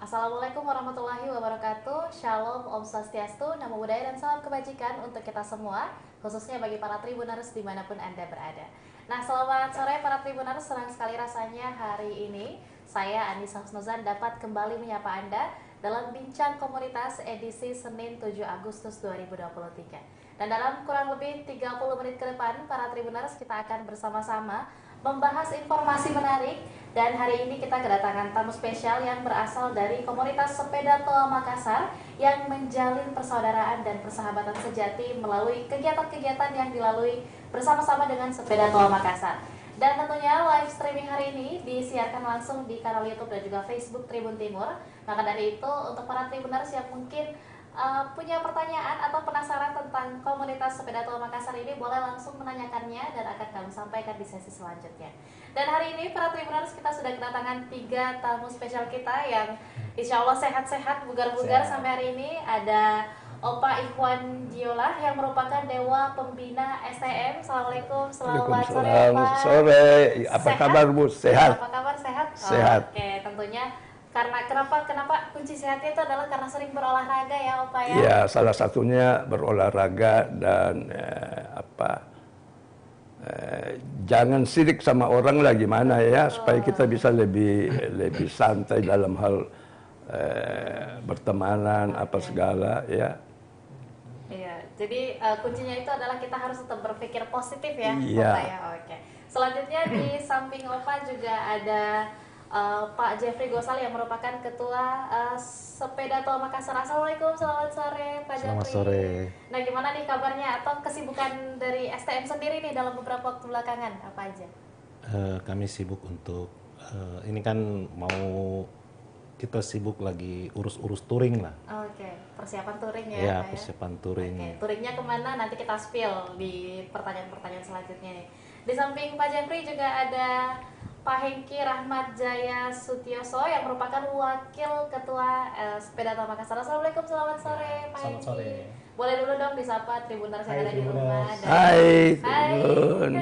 Assalamualaikum warahmatullahi wabarakatuh. Shalom, Om Swastiastu, Namo Buddhaya, dan salam kebajikan untuk kita semua, khususnya bagi para Tribuners dimanapun Anda berada. Nah, selamat sore para Tribuners, senang sekali rasanya hari ini saya Anissa Husnuzan dapat kembali menyapa Anda dalam Bincang Komunitas edisi Senin 7 Agustus 2023. Dan dalam kurang lebih 30 menit ke depan, para Tribuners kita akan bersama-sama membahas informasi menarik. Dan hari ini kita kedatangan tamu spesial yang berasal dari komunitas Sepeda Toa Makassar yang menjalin persaudaraan dan persahabatan sejati melalui kegiatan-kegiatan yang dilalui bersama-sama dengan Sepeda Toa Makassar. Dan tentunya live streaming hari ini disiarkan langsung di kanal YouTube dan juga Facebook Tribun Timur. Maka dari itu untuk para Tribuners yang mungkin punya pertanyaan atau penasaran tentang komunitas Sepeda Toa Makassar ini, boleh langsung menanyakannya dan akan kami sampaikan di sesi selanjutnya. Dan hari ini para Tribuners kita sudah kedatangan 3 tamu spesial kita yang insya Allah sehat-sehat, bugar-bugar sampai hari ini. Ada Opa Ikhwan Jiolah yang merupakan Dewa Pembina STM. Assalamualaikum, selamat sore Pak. Sore, apa kabar Bu? Sehat? Apa kabar, sehat? Sehat. Oke, tentunya karena kenapa kunci sehatnya itu adalah karena sering berolahraga ya Opa ya? Ya, salah satunya berolahraga dan jangan sirik sama orang lah gimana ya, supaya kita bisa lebih santai dalam hal bertemanan apa segala ya. Iya, jadi kuncinya itu adalah kita harus tetap berpikir positif ya, Iya. Opa ya. Oke. Selanjutnya di samping Opa juga ada Pak Jeffrey Gosal yang merupakan Ketua Sepeda Toa Makassar. Assalamualaikum, selamat sore Pak Jeffrey. Selamat sore. Nah, gimana nih kabarnya atau kesibukan dari STM sendiri nih dalam beberapa waktu belakangan, apa aja? Kami sibuk untuk ini kan kita sibuk lagi urus touring lah. Oke, persiapan touring ya. Ya, Pak, persiapan touring. Oke, touringnya kemana nanti kita spill di pertanyaan-pertanyaan selanjutnya nih. Di samping Pak Jeffrey juga ada Pak Hengki Rahmat Jaya Sutioso yang merupakan Wakil Ketua Sepeda Toa Makassar. Assalamualaikum, selamat sore Pak Hengki. Selamat sore. Boleh dulu dong disapa Tribuners yang ada di rumah. Hai Tribun,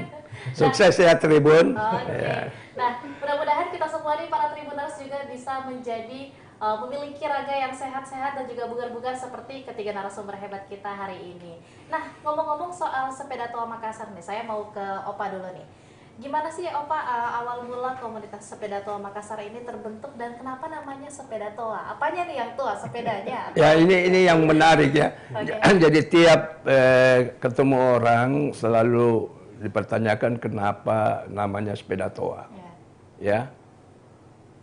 sukses ya Tribun. Oke. Ya. Nah, mudah-mudahan kita semua nih para Tribuners juga bisa menjadi memiliki raga yang sehat-sehat dan juga bugar-bugar seperti ketiga narasumber hebat kita hari ini. Nah, ngomong-ngomong soal Sepeda Toa Makassar nih, saya mau ke Opa dulu nih. Gimana sih Opa awal mula komunitas Sepeda Toa Makassar ini terbentuk dan kenapa namanya Sepeda Toa? Apanya nih yang tua, sepedanya? Ya, ini yang menarik ya. Oke. Jadi tiap ketemu orang selalu dipertanyakan kenapa namanya Sepeda Toa. Ya. Ya.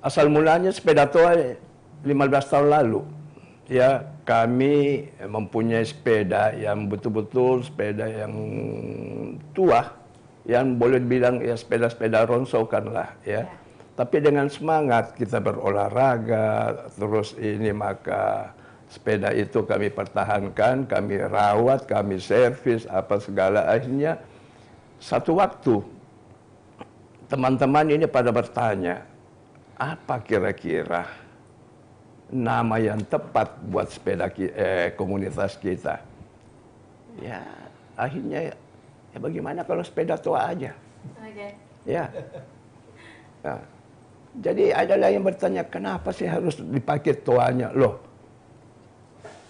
Asal mulanya Sepeda Toa 15 tahun lalu. Ya, kami mempunyai sepeda yang betul-betul sepeda yang tua, yang boleh bilang ya sepeda-sepeda ronsokan lah ya. Tapi dengan semangat kita berolahraga, terus ini maka sepeda itu kami pertahankan, kami rawat, kami servis apa segala. Akhirnya satu waktu teman-teman ini pada bertanya, apa kira-kira nama yang tepat buat sepeda komunitas kita? Ya, akhirnya ya bagaimana kalau Sepeda Toa aja? Oke. Ya. Nah, jadi ada yang bertanya, kenapa sih harus dipakai toanya? Loh,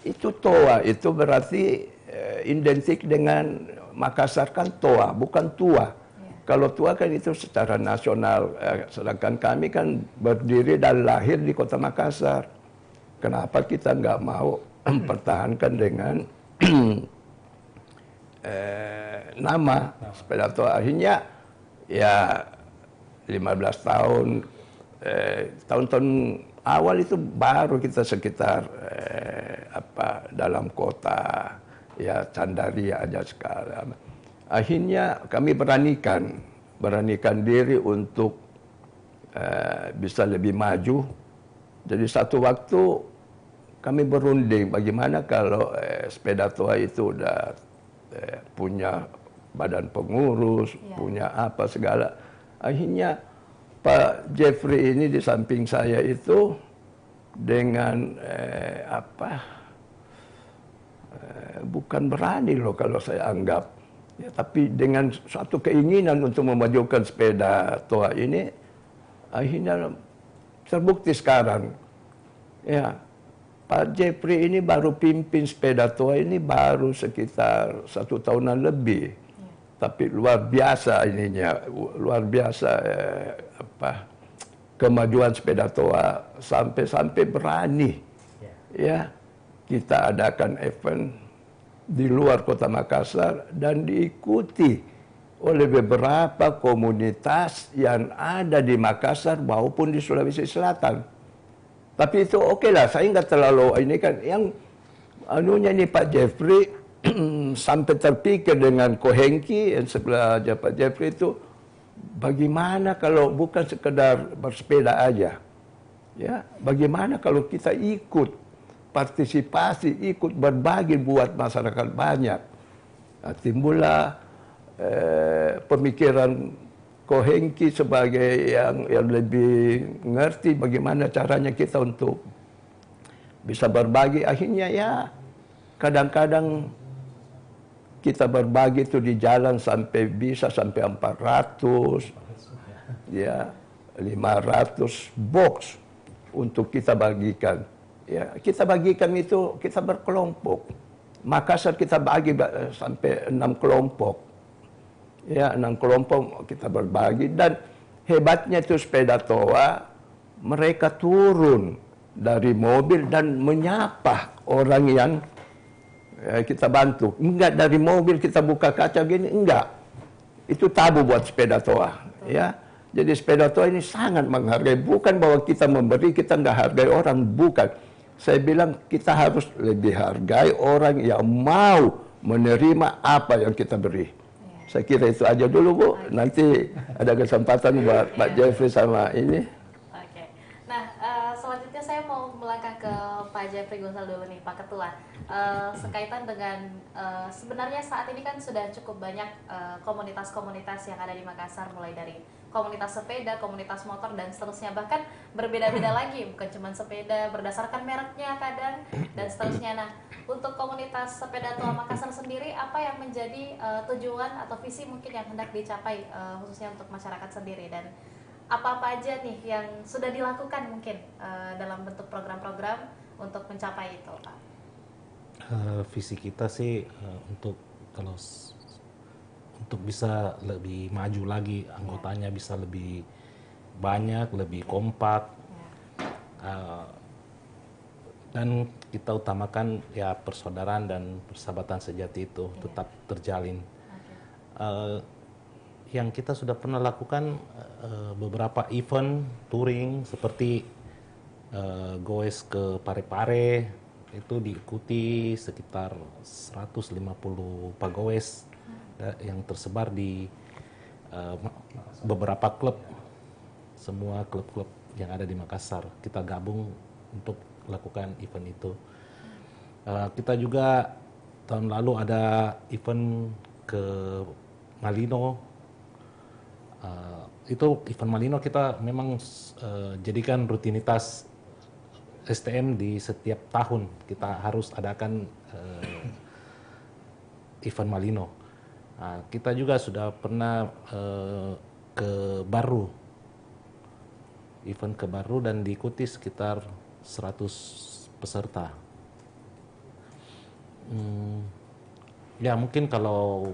itu toa, itu berarti identik dengan Makassar kan toa, bukan tua. Kalau tua kan itu secara nasional, sedangkan kami kan berdiri dan lahir di kota Makassar. Kenapa kita nggak mau mempertahankan dengan nama Sepeda Toa? Akhirnya ya 15 tahun, tahun-tahun awal itu baru kita sekitar dalam kota ya Candaria aja sekarang. Akhirnya kami beranikan diri untuk bisa lebih maju. Jadi satu waktu kami berunding bagaimana kalau Sepeda Toa itu udah punya badan pengurus, punya apa segala. Akhirnya Pak Jeffrey ini di samping saya itu dengan bukan berani loh kalau saya anggap, ya, tapi dengan suatu keinginan untuk memajukan Sepeda Toa ini, akhirnya terbukti sekarang Ya, Pak Jeffrey ini baru pimpin sepeda tua ini baru sekitar 1 tahunan lebih. Tapi luar biasa ininya, luar biasa kemajuan sepeda tua sampai berani ya kita adakan event di luar Kota Makassar dan diikuti oleh beberapa komunitas yang ada di Makassar maupun di Sulawesi Selatan. Tapi itu oke lah, saya nggak terlalu ini kan yang anunya ini Pak Jeffrey sampai terpikir dengan Ko Hengki yang sebelah Pak Jeffrey itu bagaimana kalau bukan sekedar bersepeda aja, ya bagaimana kalau kita ikut partisipasi, ikut berbagi buat masyarakat banyak. Nah, timbullah pemikiran Ko Hengki sebagai yang lebih ngerti bagaimana caranya kita untuk bisa berbagi. Akhirnya ya kadang-kadang kita berbagi itu di jalan sampai 400, ya 500 box untuk kita bagikan. Ya, kita bagikan itu kita berkelompok. Makassar kita bagi sampai 6 kelompok. Ya, 6 kelompok kita berbagi dan hebatnya itu sepeda toa mereka turun dari mobil dan menyapa orang yang kita bantu. Enggak dari mobil kita buka kaca gini, enggak. Itu tabu buat sepeda toa, ya. Jadi sepeda toa ini sangat menghargai, bukan bahwa kita memberi kita enggak hargai orang, bukan. Saya bilang kita harus lebih hargai orang yang mau menerima apa yang kita beri. Saya kira itu aja dulu Bu, nanti ada kesempatan buat Pak Jeffrey sama ini. Oke. Nah, selanjutnya saya mau melangkah ke Pak Jeffrey Gosal dulu nih, Pak Ketua. Sekaitan dengan sebenarnya saat ini kan sudah cukup banyak komunitas-komunitas yang ada di Makassar, mulai dari komunitas sepeda, komunitas motor dan seterusnya, bahkan berbeda-beda lagi, bukan cuma sepeda, berdasarkan mereknya kadang dan seterusnya. Nah, untuk komunitas sepeda tua Makassar sendiri, apa yang menjadi tujuan atau visi mungkin yang hendak dicapai khususnya untuk masyarakat sendiri, dan apa-apa aja nih yang sudah dilakukan mungkin dalam bentuk program-program untuk mencapai itu, Pak? Visi kita sih untuk bisa lebih maju lagi, anggotanya bisa lebih banyak, lebih kompak, dan kita utamakan ya persaudaraan dan persahabatan sejati itu tetap terjalin. Yang kita sudah pernah lakukan beberapa event touring seperti goes ke Parepare, itu diikuti sekitar 150 pagawes yang tersebar di beberapa klub, semua klub-klub yang ada di Makassar. Kita gabung untuk lakukan event itu. Kita juga tahun lalu ada event ke Malino. Itu event Malino kita memang jadikan rutinitas STM di setiap tahun kita harus adakan event Malino. Kita juga sudah pernah ke Baru, event ke Baru, dan diikuti sekitar 100 peserta. Ya mungkin kalau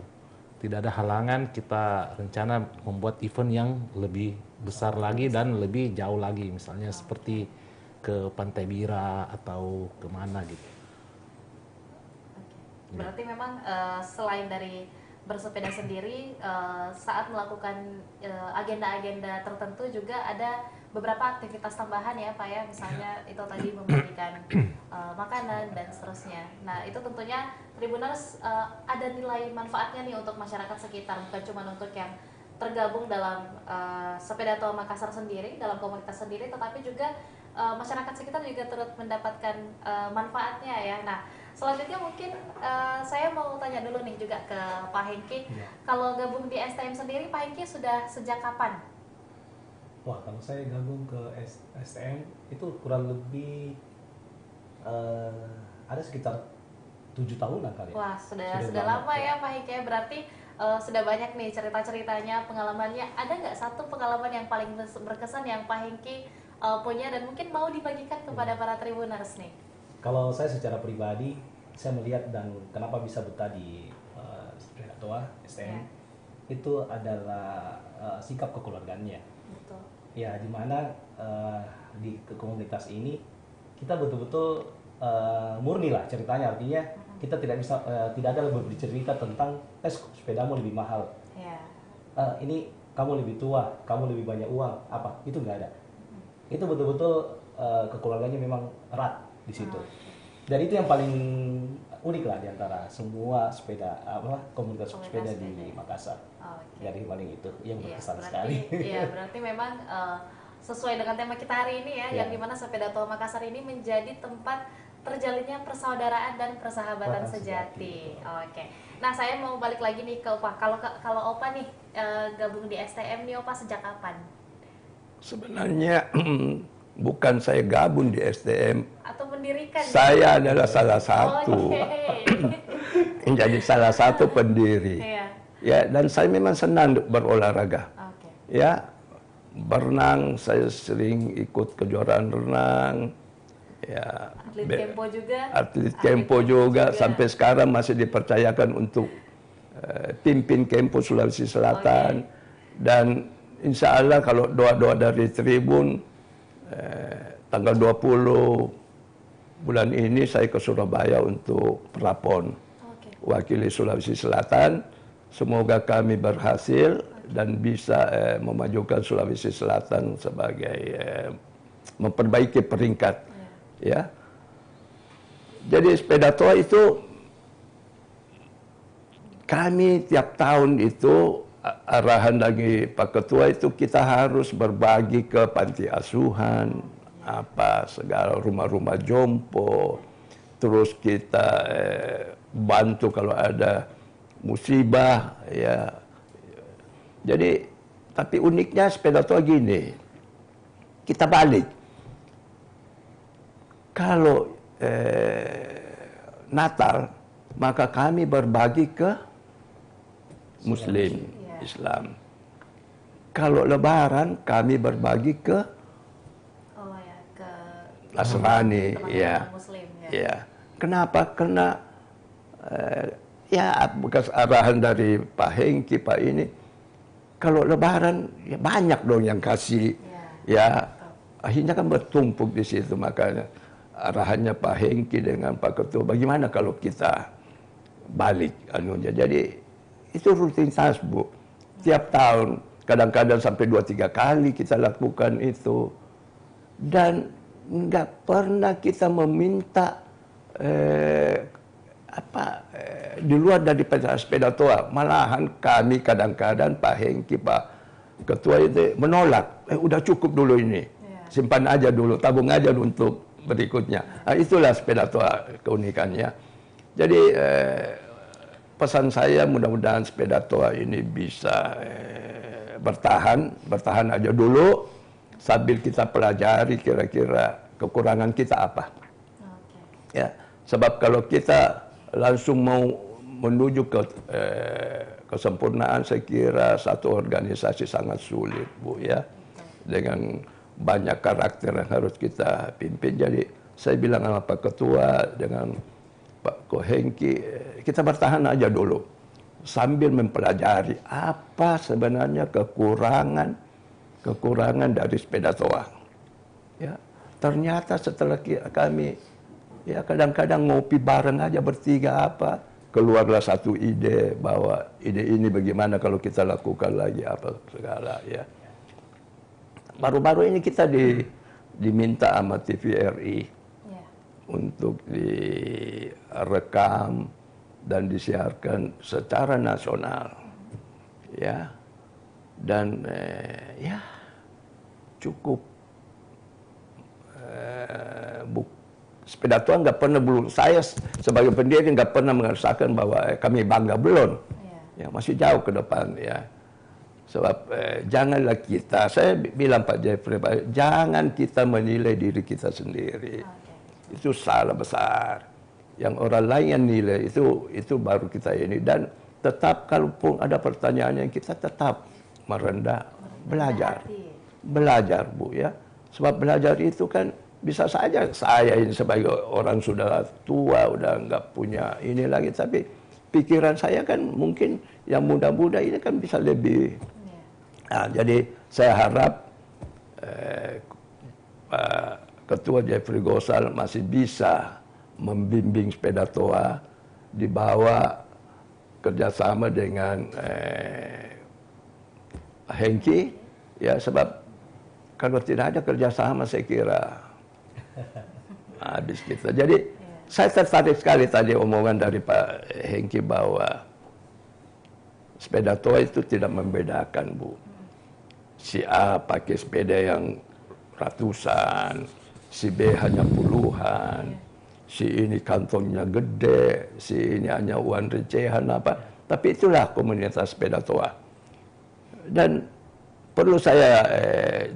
tidak ada halangan, kita rencana membuat event yang lebih besar lagi dan lebih jauh lagi, misalnya seperti ke Pantai Bira atau kemana gitu. Berarti memang selain dari bersepeda sendiri, saat melakukan agenda-agenda tertentu juga ada beberapa aktivitas tambahan ya Pak ya, misalnya itu tadi membagikan makanan dan seterusnya. Nah itu tentunya Tribuners ada nilai manfaatnya nih untuk masyarakat sekitar, bukan cuma untuk yang tergabung dalam sepeda tua Makassar sendiri, dalam komunitas sendiri, tetapi juga masyarakat sekitar juga turut mendapatkan manfaatnya ya. Nah selanjutnya mungkin saya mau tanya dulu nih juga ke Pak Hengki, kalau gabung di STM sendiri Pak Hengki sudah sejak kapan? Wah, kalau saya gabung ke STM itu kurang lebih ada sekitar 7 tahunan kali. Wah, sudah lama ya Pak Hengki, berarti sudah banyak nih cerita-ceritanya, pengalamannya. Ada nggak satu pengalaman yang paling berkesan yang Pak Hengki punya dan mungkin mau dibagikan kepada para Tribuners nih? Kalau saya secara pribadi, saya melihat dan kenapa bisa betah di Toa STM itu adalah sikap kekeluargaannya. Betul. Ya, di mana di komunitas ini kita betul-betul murni lah ceritanya. Artinya kita tidak bisa tidak ada bercerita tentang sepedamu lebih mahal. Ya. Ini kamu lebih tua, kamu lebih banyak uang, apa itu nggak ada. Itu betul-betul kekeluarganya memang erat di situ. Dan itu yang paling unik lah diantara semua komunitas sepeda di Makassar. Okay. Jadi paling itu yang berkesan berarti, sekali. Iya, berarti memang sesuai dengan tema kita hari ini ya, yang dimana Sepeda Tua Makassar ini menjadi tempat terjalinnya persaudaraan dan persahabatan sejati. Oke. Nah, saya mau balik lagi nih ke Opa. Kalau Opa nih gabung di STM nih, Opa sejak kapan? Sebenarnya bukan saya gabung di STM. Atau mendirikan? Saya adalah salah satu. Jadi salah satu pendiri. Iya. Ya, dan saya memang senang berolahraga. Okay. Ya, berenang, saya sering ikut kejuaraan renang. Ya, Atlet Kempo juga. Atlet Kempo juga. Sampai sekarang masih dipercayakan untuk pimpin Kempo Sulawesi Selatan. Dan insya Allah kalau doa-doa dari Tribun, tanggal 20 bulan ini saya ke Surabaya untuk Prapon. Wakili Sulawesi Selatan. Semoga kami berhasil dan bisa memajukan Sulawesi Selatan sebagai memperbaiki peringkat. Ya. Jadi sepeda tua itu kami tiap tahun itu arahan dari Pak Ketua itu kita harus berbagi ke panti asuhan, apa segala rumah-rumah jompo, terus kita bantu kalau ada musibah, ya. Jadi tapi uniknya sepeda tua gini, kita balik. Kalau Natal, maka kami berbagi ke Muslim, Islam. Kalau Lebaran, kami berbagi ke Nasrani, ya. Muslim, Ya. Kenapa? Karena ya bekas arahan dari Pak Hengki, Pak ini. Kalau Lebaran, ya banyak dong yang kasih, ya. Akhirnya kan bertumpuk di situ, makanya arahannya Pak Hengki dengan Pak Ketua, bagaimana kalau kita balik anunya. Jadi itu rutinitas, Bu. Tiap tahun, kadang-kadang sampai 2-3 kali kita lakukan itu. Dan nggak pernah kita meminta di luar dari sepeda tua. Malahan kami kadang-kadang Pak Hengki, Pak Ketua itu menolak. Udah cukup dulu ini. Simpan aja dulu, tabung aja untuk berikutnya. Nah, itulah sepeda tua keunikannya. Jadi pesan saya mudah-mudahan sepeda tua ini bisa bertahan aja dulu sambil kita pelajari kira-kira kekurangan kita apa. Ya, sebab kalau kita langsung mau menuju ke kesempurnaan, saya kira satu organisasi sangat sulit, Bu, ya. Dengan banyak karakter yang harus kita pimpin. Jadi saya bilang sama Pak Ketua dengan Pak Kohengki, kita bertahan aja dulu sambil mempelajari apa sebenarnya kekurangan dari sepeda tua. Ya, ternyata setelah kami ya kadang-kadang ngopi bareng aja bertiga keluarlah satu ide bahwa ide ini bagaimana kalau kita lakukan lagi apa segala, ya. Baru-baru ini kita diminta sama TVRI untuk direkam dan disiarkan secara nasional, ya. Dan ya cukup sepeda tua nggak pernah, belum saya sebagai pendiri nggak pernah merasakan bahwa kami bangga, belum. Ya, masih jauh ke depan, ya. Sebab janganlah kita, saya bilang Pak Jeffrey, jangan kita menilai diri kita sendiri. Itu salah besar. Yang orang lain yang nilai itu baru kita ini. Dan tetap kalaupun ada pertanyaan yang kita tetap merendah, belajar, Bu, ya. Sebab belajar itu kan bisa saja saya ini sebagai orang sudah tua, udah nggak punya ini lagi, tapi pikiran saya kan mungkin yang muda-muda ini kan bisa lebih. Nah, jadi saya harap Pak Ketua Jeffrey Gosal masih bisa membimbing sepeda toa di bawah kerjasama dengan Hengki, ya, sebab kalau tidak ada kerjasama saya kira habis kita. Jadi saya tertarik sekali tadi omongan dari Pak Hengki bahwa sepeda toa itu tidak membedakan, Bu. Si A pakai sepeda yang ratusan, si B hanya puluhan, si ini kantongnya gede, si ini hanya uang recehan apa. Tapi itulah komunitas sepeda toa. Dan perlu saya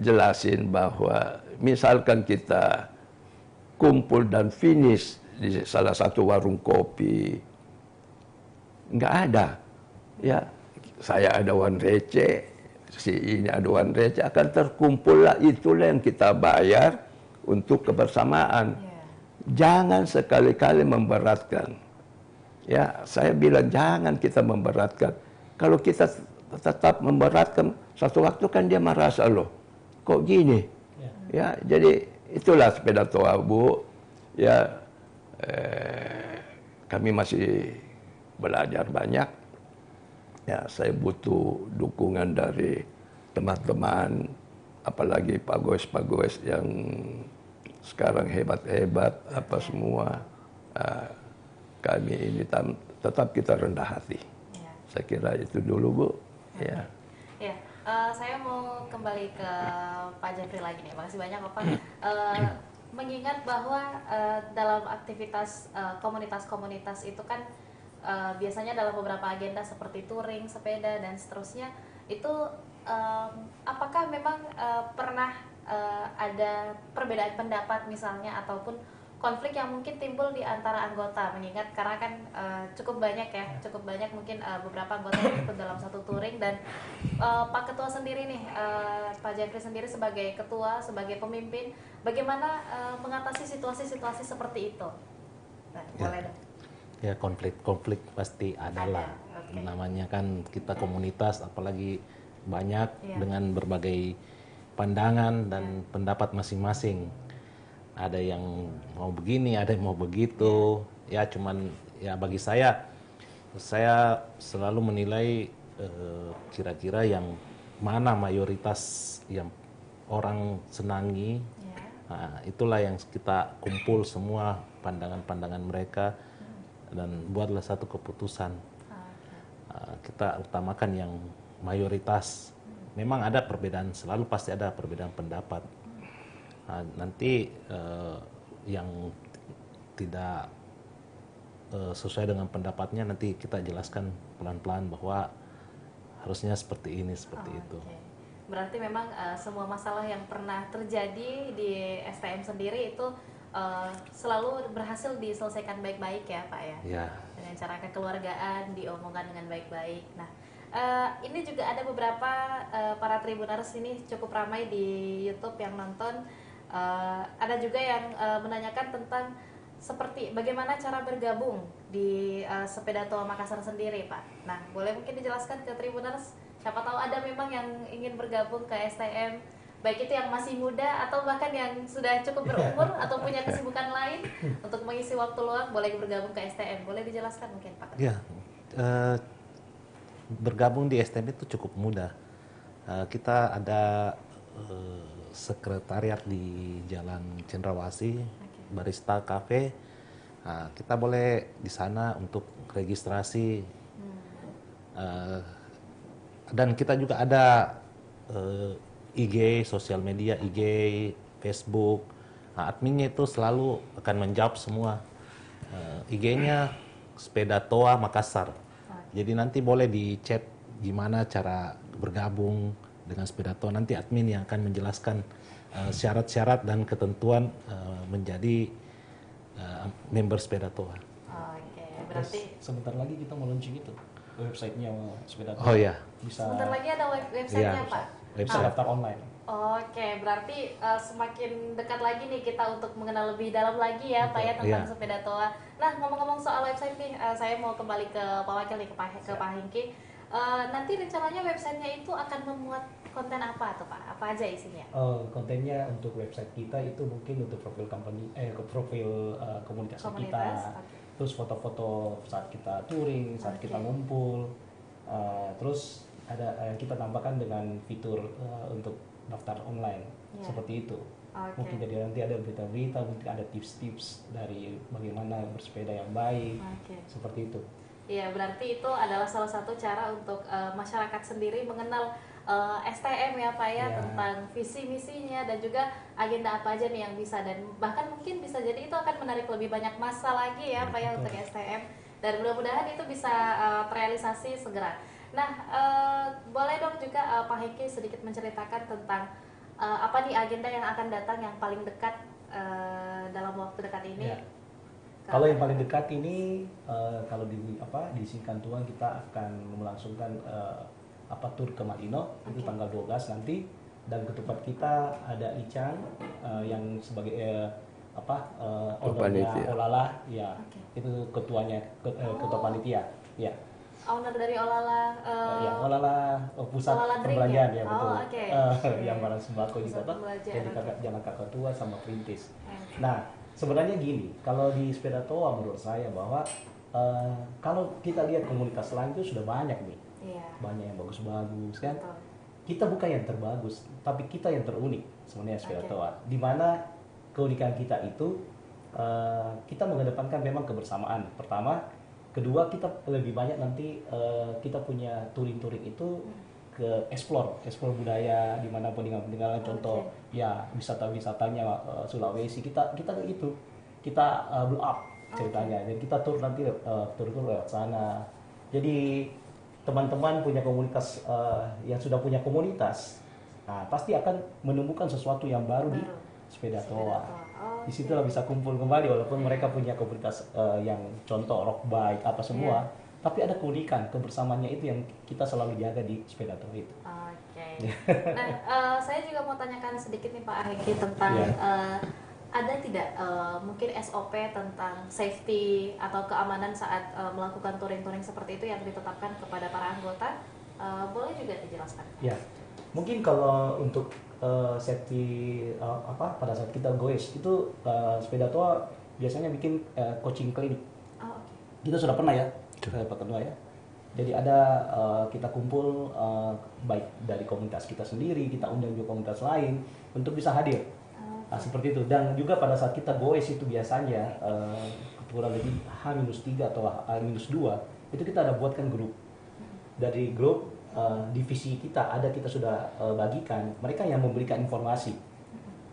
jelasin bahwa misalkan kita kumpul dan finish di salah satu warung kopi, nggak ada. Ya, saya ada uang receh, si ini ada uang receh, akan terkumpullah, itulah yang kita bayar untuk kebersamaan. Jangan sekali-kali memberatkan. Ya, saya bilang jangan kita memberatkan. Kalau kita tetap memberatkan, satu waktu kan dia merasa, loh, kok gini? Ya, jadi itulah sepeda toa, Bu. Ya, kami masih belajar banyak. Ya, saya butuh dukungan dari teman-teman, apalagi Pak Goes yang sekarang hebat-hebat apa semua. Kami ini tetap kita rendah hati. Ya. Saya kira itu dulu, Bu. Ya. Ya, saya mau kembali ke Pak Jeffrey lagi nih. Makasih banyak, Bapak. Mengingat bahwa dalam aktivitas komunitas-komunitas itu kan biasanya dalam beberapa agenda seperti touring, sepeda, dan seterusnya, itu apakah memang pernah ada perbedaan pendapat misalnya, ataupun konflik yang mungkin timbul di antara anggota, mengingat karena kan cukup banyak mungkin beberapa anggota yang ikut dalam satu touring, dan Pak Ketua sendiri nih, Pak Jeffrey sendiri sebagai ketua, sebagai pemimpin, bagaimana mengatasi situasi-situasi seperti itu? Nah, boleh dong. Ya, konflik pasti adalah. Okay. Namanya kan kita komunitas, apalagi banyak dengan berbagai pandangan dan pendapat masing-masing. Ada yang mau begini, ada yang mau begitu. Ya, cuman ya bagi saya selalu menilai kira-kira yang mana mayoritas yang orang senangi. Nah, itulah yang kita kumpul semua pandangan-pandangan mereka dan buatlah satu keputusan. Kita utamakan yang mayoritas. Memang ada perbedaan, selalu pasti ada perbedaan pendapat. Nanti yang tidak sesuai dengan pendapatnya nanti kita jelaskan pelan-pelan bahwa harusnya seperti ini, seperti itu. Okay. Berarti memang semua masalah yang pernah terjadi di STM sendiri itu selalu berhasil diselesaikan baik-baik ya, Pak ya? Ya. Dengan cara kekeluargaan, diomongkan dengan baik-baik. Nah, ini juga ada beberapa para tribuners ini cukup ramai di YouTube yang nonton. Ada juga yang menanyakan tentang seperti bagaimana cara bergabung di Sepeda Toa Makassar sendiri, Pak. Nah, boleh mungkin dijelaskan ke tribuners, siapa tahu ada memang yang ingin bergabung ke STM, baik itu yang masih muda atau bahkan yang sudah cukup berumur atau punya kesibukan lain untuk mengisi waktu luang, boleh bergabung ke STM. Boleh dijelaskan mungkin, Pak? Ya, bergabung di STM itu cukup mudah. Kita ada sekretariat di Jalan Cendrawasih, Barista Cafe. Nah, kita boleh di sana untuk registrasi. Dan kita juga ada IG, sosial media, IG, Facebook. Nah, adminnya itu selalu akan menjawab semua. IG-nya Sepeda Toa Makassar. Jadi nanti boleh di chat gimana cara bergabung dengan Sepeda Toa. Nanti admin yang akan menjelaskan syarat-syarat dan ketentuan menjadi member Sepeda Toa. Oke, berarti sebentar lagi kita mau launching itu websitenya Sepeda Toa. Oh ya. Bisa. Sebentar lagi ada websitenya, Pak. Bisa daftar online. Oke, berarti semakin dekat lagi nih kita untuk mengenal lebih dalam lagi ya Pak ya tentang Iya. sepeda toa. Nah, ngomong-ngomong soal website nih, saya mau kembali ke Pak Wakil nih, ke Pak Hengki. Nanti rencananya websitenya itu akan memuat konten apa tuh Pak? Apa aja isinya? Kontennya untuk website kita itu mungkin untuk profil company, profil komunitas Komunitas, kita, oke. terus foto-foto saat kita touring, saat kita Oke. ngumpul, terus ada kita tambahkan dengan fitur untuk daftar online Iya. seperti itu. Oke. Mungkin jadi nanti ada berita-berita, mungkin ada tips-tips dari bagaimana bersepeda yang baik, Oke. seperti itu. Iya, berarti itu adalah salah satu cara untuk masyarakat sendiri mengenal STM ya Pak ya, Ya. tentang visi misinya dan juga agenda apa aja nih yang bisa, dan bahkan mungkin bisa jadi itu akan menarik lebih banyak massa lagi ya Pak ya untuk STM, dan mudah-mudahan itu bisa terrealisasi segera. Nah, boleh dong juga Pak Hengki sedikit menceritakan tentang apa nih agenda yang akan datang yang paling dekat dalam waktu dekat ini. Ya. Kalau yang paling dekat ini, kalau di Singkantuan kita akan melangsungkan tur ke Malino, itu Oke. tanggal 12 nanti, dan ketupat kita ada Icang yang sebagai ownernya panitia. Olala, ya Oke. itu ketuanya, ketua panitia, ya. Owner dari Olala, Ya, Olala pusat Olala Drink perbelanjaan ya? ya, betul. Oh, oke. Yang barang sembako di Pusat kota, perbelanjaan, jadi oke. kakak jalan kakak tua sama perintis. Oke. Nah, sebenarnya gini, kalau di sepeda toa menurut saya bahwa kalau kita lihat komunitas lain itu sudah banyak nih, Iya. banyak yang bagus-bagus kan. Betul. Kita bukan yang terbagus, tapi kita yang terunik sebenarnya sepeda Oke. toa. Dimana keunikan kita itu kita mengedepankan memang kebersamaan. Pertama, kedua kita lebih banyak nanti kita punya touring-touring itu ke explore budaya dimanapun dengan contoh ya wisata-wisatanya Sulawesi kita itu kita blow up ceritanya. Jadi kita tur nanti tur lewat sana. Jadi teman-teman punya komunitas yang sudah punya komunitas, nah pasti akan menemukan sesuatu yang baru di sepeda toa. Oh, Disitulah bisa kumpul kembali walaupun mereka punya komunitas yang contoh rock bike apa semua, tapi ada keunikan kebersamaannya itu yang kita selalu jaga di sepeda toa itu. Oke. Nah, saya juga mau tanyakan sedikit nih Pak Hengki tentang Iya. ada tidak mungkin SOP tentang safety atau keamanan saat melakukan touring-touring seperti itu yang ditetapkan kepada para anggota? Boleh juga dijelaskan? Ya, mungkin kalau untuk safety pada saat kita goes itu sepeda toa biasanya bikin coaching klinik. Oh, oke. Kita sudah pernah ya, Pak Ketua ya. Jadi ada kita kumpul baik dari komunitas kita sendiri, kita undang juga komunitas lain untuk bisa hadir. Nah, seperti itu. Dan juga pada saat kita goes itu biasanya kurang lebih H-3 atau H-2 itu kita ada buatkan grup. Dari grup divisi kita kita sudah bagikan, mereka yang memberikan informasi.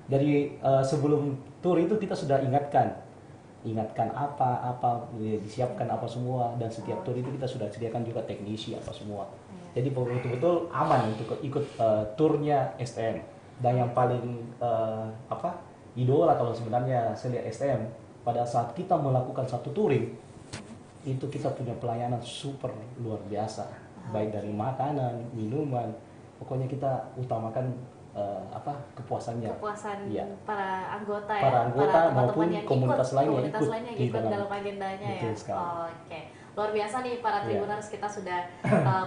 Dari sebelum tur itu kita sudah ingatkan apa disiapkan apa semua, dan setiap tur itu kita sudah sediakan juga teknisi apa semua. Jadi betul-betul aman untuk ikut turnya STM. Dan yang paling idola kalau sebenarnya saya lihat STM pada saat kita melakukan satu touring itu kita punya pelayanan super luar biasa, baik dari makanan, minuman, pokoknya kita utamakan kepuasannya. Kepuasan Iya. para anggota Para anggota teman-teman maupun yang komunitas lain yang komunitas ikut lain yang di ikut dalam. dalam agendanya ya. Betul sekali. Oke. Luar biasa nih para Iya. Tribuners, kita sudah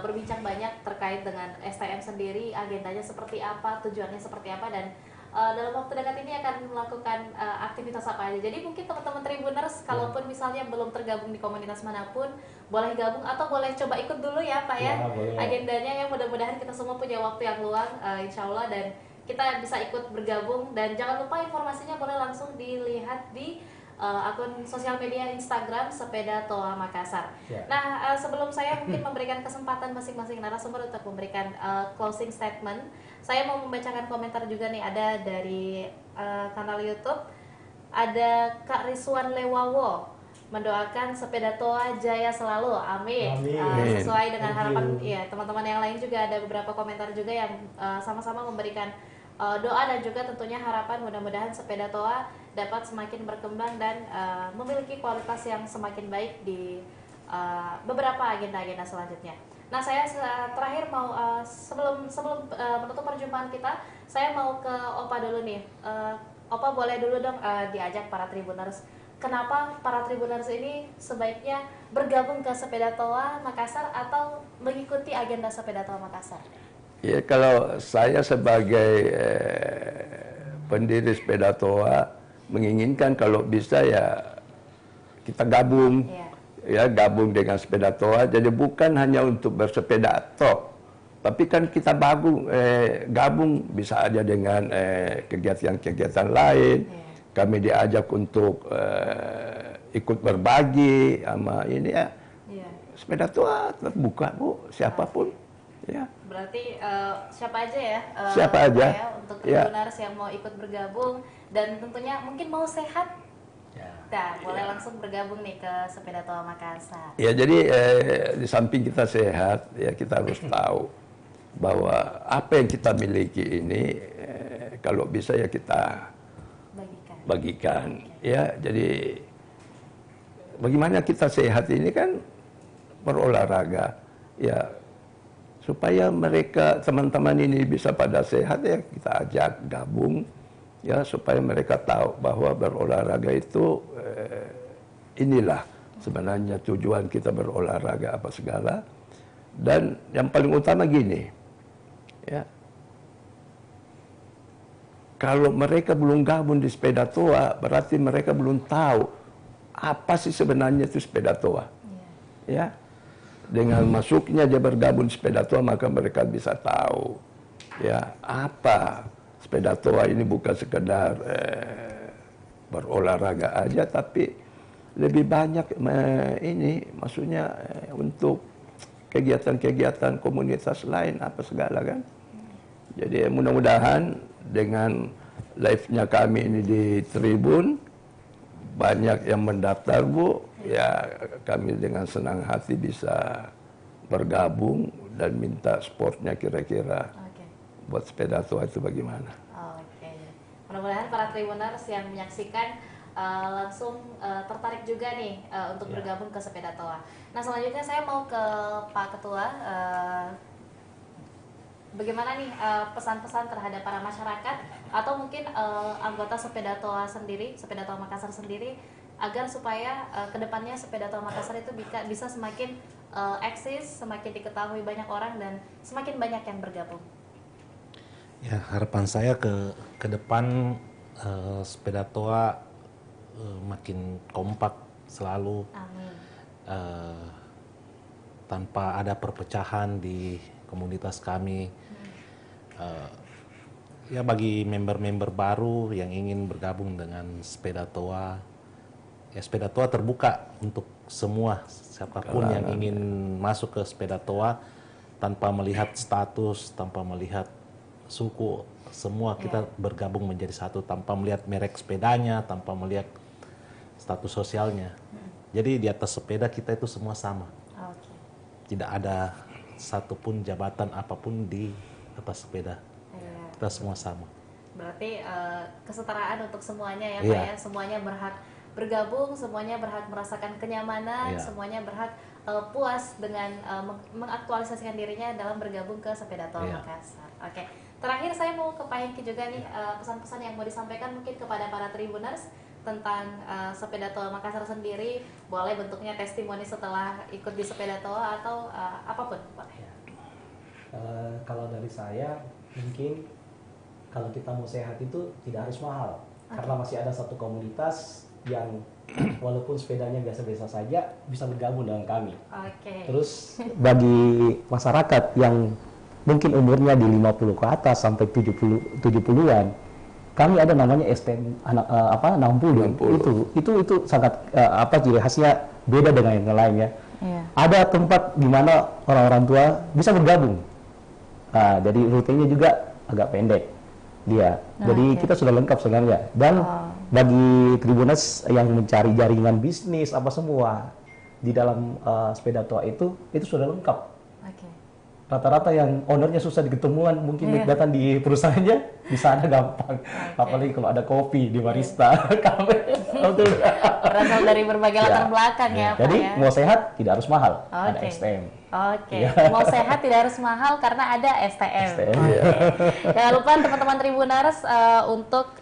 berbincang banyak terkait dengan STM sendiri, agendanya seperti apa, tujuannya seperti apa, dan dalam waktu dekat ini akan melakukan aktivitas apa aja. Jadi mungkin teman-teman Tribuners, kalaupun misalnya belum tergabung di komunitas manapun, boleh gabung atau boleh coba ikut dulu ya Pak ya, Ya, boleh. agendanya, yang mudah-mudahan kita semua punya waktu yang luang, insya Allah, dan kita bisa ikut bergabung. Dan jangan lupa informasinya boleh langsung dilihat di akun sosial media Instagram Sepeda Toa Makassar. Ya. Nah, sebelum saya mungkin memberikan kesempatan masing-masing narasumber untuk memberikan closing statement, saya mau membacakan komentar juga nih, ada dari kanal YouTube, ada Kak Rizwan Lewawo mendoakan sepeda toa jaya selalu, amin. Amin. Sesuai dengan Thank harapan you. ya teman-teman yang lain juga ada beberapa komentar juga yang sama-sama memberikan doa dan juga tentunya harapan mudah-mudahan sepeda toa dapat semakin berkembang dan memiliki kualitas yang semakin baik di beberapa agenda-agenda selanjutnya. Nah, saya terakhir mau sebelum sebelum menutup perjumpaan kita, saya mau ke Opa dulu nih. Opa boleh dulu dong diajak para Tribuners. Kenapa para Tribuners ini sebaiknya bergabung ke Sepeda Toa Makassar atau mengikuti agenda Sepeda Toa Makassar? Ya, kalau saya sebagai pendiri Sepeda Toa menginginkan kalau bisa ya kita gabung, ya gabung dengan Sepeda Toa. Jadi bukan hanya untuk bersepeda toh, tapi kan kita gabung bisa aja dengan kegiatan-kegiatan lain. Kami diajak untuk ikut berbagi sama ini ya. Sepeda Toa terbuka Bu, siapapun. Ya. Berarti siapa aja ya? Siapa aja ya, untuk Tribuners yang mau ikut bergabung dan tentunya mungkin mau sehat, nah boleh langsung bergabung nih ke Sepeda Toa Makassar. Ya, jadi di samping kita sehat, ya kita harus tahu bahwa apa yang kita miliki ini kalau bisa ya kita bagikan. Ya, jadi bagaimana kita sehat ini kan berolahraga, ya supaya mereka teman-teman ini bisa pada sehat ya kita ajak gabung ya supaya mereka tahu bahwa berolahraga itu inilah sebenarnya tujuan kita berolahraga apa segala. Dan yang paling utama gini ya, kalau mereka belum gabung di Sepeda Toa berarti mereka belum tahu apa sih sebenarnya itu Sepeda Toa. Ya, dengan masuknya dia bergabung di Sepeda Toa maka mereka bisa tahu ya apa Sepeda Toa ini bukan sekedar berolahraga aja, tapi lebih banyak ini maksudnya untuk kegiatan-kegiatan komunitas lain apa segala kan. Jadi mudah-mudahan dengan live-nya kami ini di Tribun banyak yang mendaftar Bu, ya kami dengan senang hati bisa bergabung dan minta supportnya kira-kira buat Sepeda Toa itu bagaimana. Mudah-mudahan para Tribuners yang menyaksikan langsung tertarik juga nih untuk bergabung ke Sepeda Toa. Nah, selanjutnya saya mau ke Pak Ketua. Bagaimana nih pesan-pesan terhadap para masyarakat atau mungkin anggota Sepeda Toa sendiri, Sepeda Toa Makassar sendiri, agar supaya kedepannya Sepeda Toa Makassar itu bisa semakin eksis, semakin diketahui banyak orang dan semakin banyak yang bergabung. Ya, harapan saya ke depan Sepeda Toa makin kompak selalu. Amin. Tanpa ada perpecahan di komunitas kami. Ya, bagi member-member baru yang ingin bergabung dengan Sepeda Toa, ya Sepeda Toa terbuka untuk semua, siapapun yang ingin masuk ke Sepeda Toa tanpa melihat status, tanpa melihat suku, semua kita bergabung menjadi satu tanpa melihat merek sepedanya, tanpa melihat status sosialnya. Jadi di atas sepeda kita itu semua sama. Tidak ada satupun jabatan apapun di atas sepeda. Kita semua sama. Berarti kesetaraan untuk semuanya ya Pak ya. Semuanya berhak bergabung, semuanya berhak merasakan kenyamanan, semuanya berhak puas dengan mengaktualisasikan dirinya dalam bergabung ke Sepeda Toa Makassar. Terakhir saya mau ke Pak Hengki juga nih, pesan-pesan yang mau disampaikan mungkin kepada para Tribuners tentang Sepeda Toa Makassar sendiri, boleh bentuknya testimoni setelah ikut di Sepeda Toa atau apapun Pak. Kalau dari saya mungkin kalau kita mau sehat itu tidak harus mahal, karena masih ada satu komunitas yang walaupun sepedanya biasa-biasa saja bisa bergabung dengan kami. Terus bagi masyarakat yang mungkin umurnya di 50 ke atas sampai 70-an, kami ada namanya STM 60. Itu sangat ciri khasnya beda dengan yang lain ya. Ada tempat di mana orang-orang tua bisa bergabung. Jadi rutenya juga agak pendek dia. Jadi kita sudah lengkap sebenarnya. Dan bagi Tribuners yang mencari jaringan bisnis apa semua di dalam Sepeda Toa itu sudah lengkap. Rata-rata yang ownernya susah diketemuan, mungkin datang di perusahaannya di sana gampang. Apalagi kalau ada kopi di barista, berasal dari berbagai latar belakang ya Pak. Jadi mau sehat tidak harus mahal, ada Oke. STM. Oke, mau sehat tidak harus mahal karena ada STM. Oke. Jangan lupa teman-teman Tribuners untuk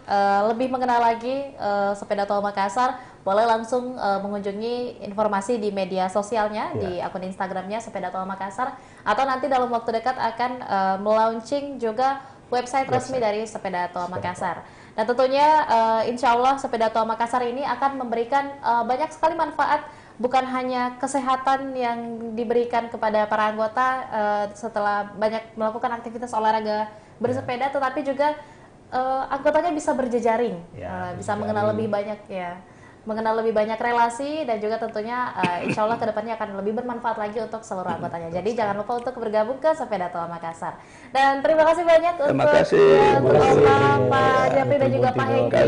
lebih mengenal lagi Sepeda Tua Makassar, boleh langsung mengunjungi informasi di media sosialnya, di akun Instagramnya Sepeda Tua Makassar, atau nanti dalam waktu dekat akan melaunching juga website resmi dari Sepeda Tua Makassar. Dan tentunya insya Allah Sepeda Tua Makassar ini akan memberikan banyak sekali manfaat, bukan hanya kesehatan yang diberikan kepada para anggota setelah banyak melakukan aktivitas olahraga bersepeda, tetapi juga anggotanya bisa berjejaring, bisa mengenal lebih banyak mengenal lebih banyak relasi, dan juga tentunya insya Allah kedepannya akan lebih bermanfaat lagi untuk seluruh anggotanya. Jadi jangan lupa untuk bergabung ke Sepeda Tua Makassar. Dan terima kasih banyak untuk Pak Japri dan juga Pak Hengki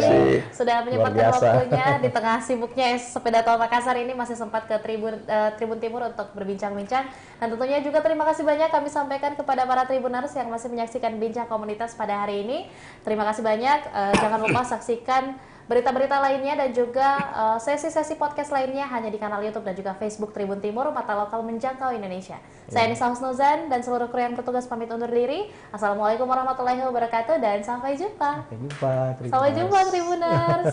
sudah menyempatkan waktunya di tengah sibuknya Sepeda Tua Makassar ini, masih sempat ke Tribun Timur untuk berbincang-bincang. Dan tentunya juga terima kasih banyak kami sampaikan kepada para Tribuners yang masih menyaksikan Bincang Komunitas pada hari ini. Terima kasih banyak. Jangan lupa saksikan berita-berita lainnya dan juga sesi-sesi podcast lainnya hanya di kanal YouTube dan juga Facebook Tribun Timur, mata lokal menjangkau Indonesia. Saya Nisa Husnuzan dan seluruh kru yang bertugas pamit undur diri. Assalamualaikum warahmatullahi wabarakatuh dan sampai jumpa. Sampai jumpa, Sampai jumpa Tribuners.